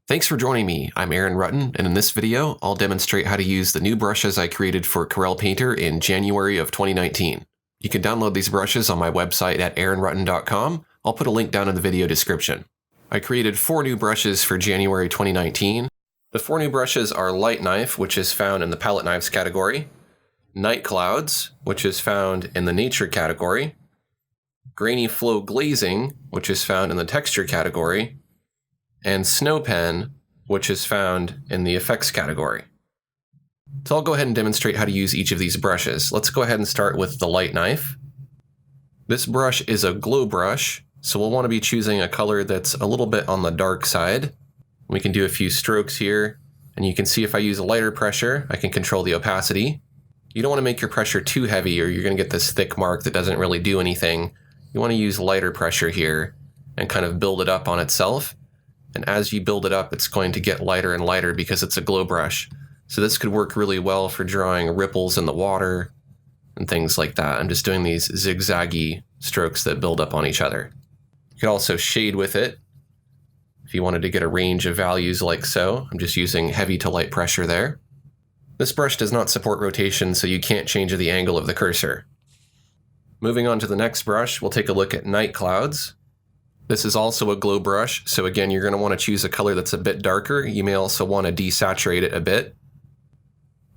Thanks for joining me. I'm Aaron Rutten, and in this video, I'll demonstrate how to use the new brushes I created for Corel Painter in January of 2019. You can download these brushes on my website at aaronrutten.com. I'll put a link down in the video description. I created 4 new brushes for January 2019. The 4 new brushes are Light Knife, which is found in the Palette Knives category, Night Clouds, which is found in the Nature category, Grainy Flow Glazing, which is found in the Texture category, and Snow Pen, which is found in the Effects category. So I'll go ahead and demonstrate how to use each of these brushes. Let's go ahead and start with the Light Knife. This brush is a glow brush, so we'll want to be choosing a color that's a little bit on the dark side. We can do a few strokes here, and you can see if I use a lighter pressure, I can control the opacity. You don't want to make your pressure too heavy or you're going to get this thick mark that doesn't really do anything. You want to use lighter pressure here and kind of build it up on itself. And as you build it up, it's going to get lighter and lighter because it's a glow brush. So this could work really well for drawing ripples in the water and things like that. I'm just doing these zigzaggy strokes that build up on each other. You could also shade with it if you wanted to get a range of values like so. I'm just using heavy to light pressure there. This brush does not support rotation, so you can't change the angle of the cursor. Moving on to the next brush, we'll take a look at Night Clouds. This is also a glow brush, so again, you're going to want to choose a color that's a bit darker. You may also want to desaturate it a bit.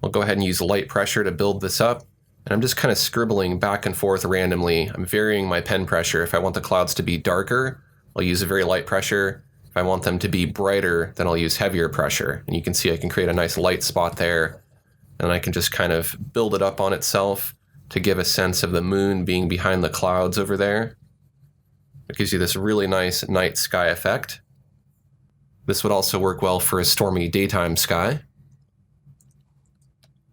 I'll go ahead and use light pressure to build this up, and I'm just kind of scribbling back and forth randomly. I'm varying my pen pressure. If I want the clouds to be darker, I'll use a very light pressure. If I want them to be brighter, then I'll use heavier pressure. And you can see I can create a nice light spot there, and I can just kind of build it up on itself to give a sense of the moon being behind the clouds over there. It gives you this really nice night sky effect. This would also work well for a stormy daytime sky.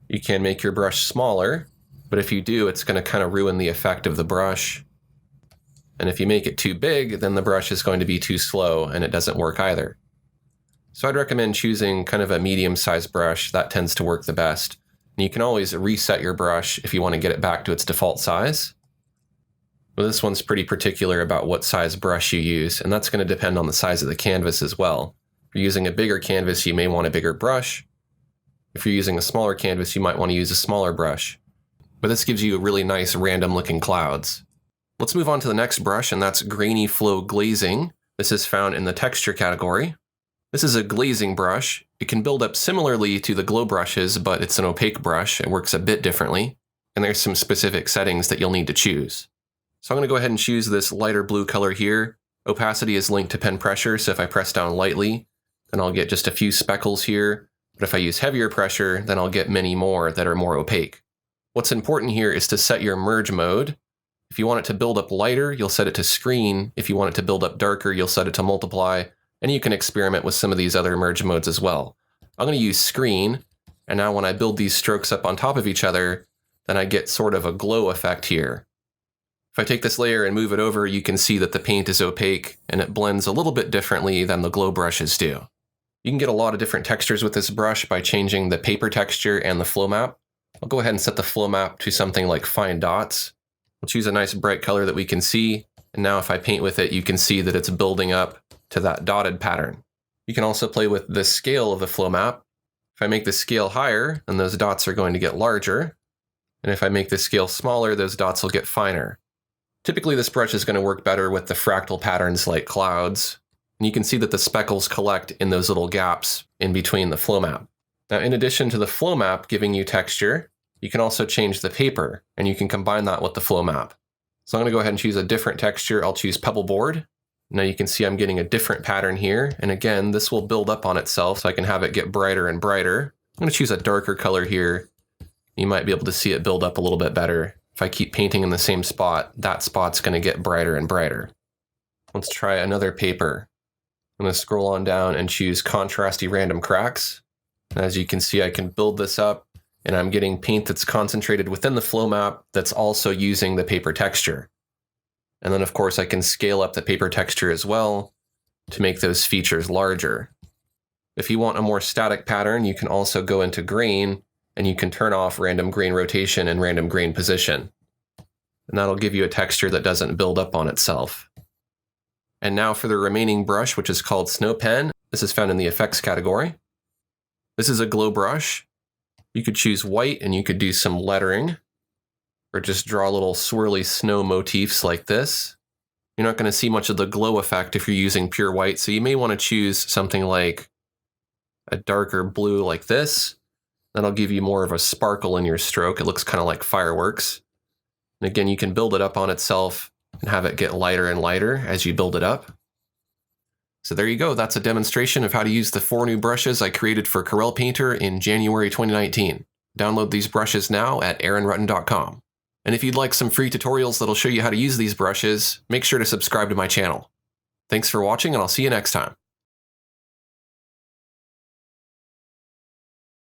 You can make your brush smaller, but if you do, it's going to kind of ruin the effect of the brush. And if you make it too big, then the brush is going to be too slow and it doesn't work either. So I'd recommend choosing kind of a medium-sized brush. That tends to work the best. And you can always reset your brush if you want to get it back to its default size. Well, this one's pretty particular about what size brush you use, and that's going to depend on the size of the canvas as well. If you're using a bigger canvas, you may want a bigger brush. If you're using a smaller canvas, you might want to use a smaller brush. But this gives you really nice random looking clouds. Let's move on to the next brush, and that's Grainy Flow Glazing. This is found in the Texture category. This is a glazing brush. It can build up similarly to the glow brushes, but it's an opaque brush. It works a bit differently, and there's some specific settings that you'll need to choose. So I'm going to go ahead and choose this lighter blue color here. Opacity is linked to pen pressure, so if I press down lightly, then I'll get just a few speckles here. But if I use heavier pressure, then I'll get many more that are more opaque. What's important here is to set your merge mode. If you want it to build up lighter, you'll set it to screen. If you want it to build up darker, you'll set it to multiply. And you can experiment with some of these other merge modes as well. I'm going to use screen, and now when I build these strokes up on top of each other, then I get sort of a glow effect here. If I take this layer and move it over, you can see that the paint is opaque and it blends a little bit differently than the glow brushes do. You can get a lot of different textures with this brush by changing the paper texture and the flow map. I'll go ahead and set the flow map to something like fine dots. We'll choose a nice bright color that we can see, and now if I paint with it, you can see that it's building up to that dotted pattern. You can also play with the scale of the flow map. If I make the scale higher, then those dots are going to get larger, and if I make the scale smaller, those dots will get finer. Typically, this brush is going to work better with the fractal patterns like clouds, and you can see that the speckles collect in those little gaps in between the flow map. Now, in addition to the flow map giving you texture, you can also change the paper, and you can combine that with the flow map. So I'm going to go ahead and choose a different texture. I'll choose Pebble Board. Now you can see I'm getting a different pattern here, and again, this will build up on itself so I can have it get brighter and brighter. I'm going to choose a darker color here. You might be able to see it build up a little bit better. If I keep painting in the same spot, that spot's going to get brighter and brighter. Let's try another paper. I'm going to scroll on down and choose Contrasty Random Cracks. And as you can see, I can build this up, and I'm getting paint that's concentrated within the flow map that's also using the paper texture. And then, of course, I can scale up the paper texture as well to make those features larger. If you want a more static pattern, you can also go into Grain, and you can turn off random grain rotation and random grain position. And that'll give you a texture that doesn't build up on itself. And now for the remaining brush, which is called Snow Pen. This is found in the effects category. This is a glow brush. You could choose white and you could do some lettering, or just draw little swirly snow motifs like this. You're not going to see much of the glow effect if you're using pure white, so you may want to choose something like a darker blue like this. That'll give you more of a sparkle in your stroke. It looks kind of like fireworks. And again, you can build it up on itself and have it get lighter and lighter as you build it up. So there you go. That's a demonstration of how to use the 4 new brushes I created for Corel Painter in January 2019. Download these brushes now at aaronrutten.com. And if you'd like some free tutorials that'll show you how to use these brushes, make sure to subscribe to my channel. Thanks for watching, and I'll see you next time.